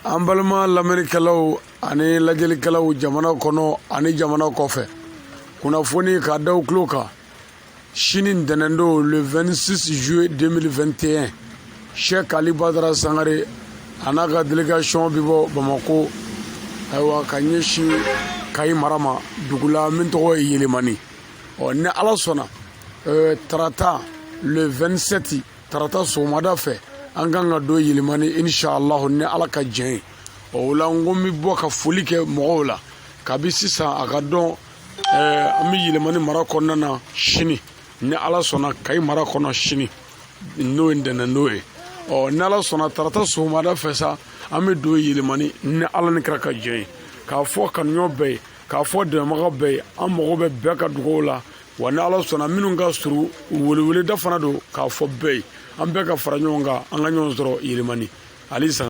An balima lamɛnnikɛlaw ani lajɛlikɛlaw jamana kɔnɔ ani jamana kɔfɛ kunnafoni k'a da tulo kan sini ntɛnɛndon le 26 juillet 2021 Cheikh Ali Badara Sangare a n'a ka délégation bɛ bɔ Bamako ayiwa ka ɲɛsin Kayi mara ma dugu la min tɔgɔ ye Yelemani ni Ala sɔnna tarata le 27 tarata sɔgɔmada fɛ an kan ka don Yelemani inshallah ni Ala ka jɛn ye o la n ko n bɛ bɔ ka foli kɛ mɔgɔw la kabi sisan a ka dɔn an bɛ Yelemani mara kɔnɔna na sini ni Ala sɔnna Kayi mara kɔnɔ sini n'o ye ntɛnɛndon ye ni Ala sɔnna tarata sɔgɔmada fɛ sa an bɛ don Yelemani ni Ala ni kira ka jɛn ye k'a fɔ kanuɲɔgɔn bɛɛ ye k'a fɔ dɛmɛbaga bɛɛ ye an mago bɛ bɛɛ ka dugawu la wa ni Ala sɔnna minnu ka surun weleweleda fana don k'a fɔ bɛɛ ye an bɛɛ ka fara ɲɔgɔn kan an ka ɲɔgɔn sɔrɔ Yelemani.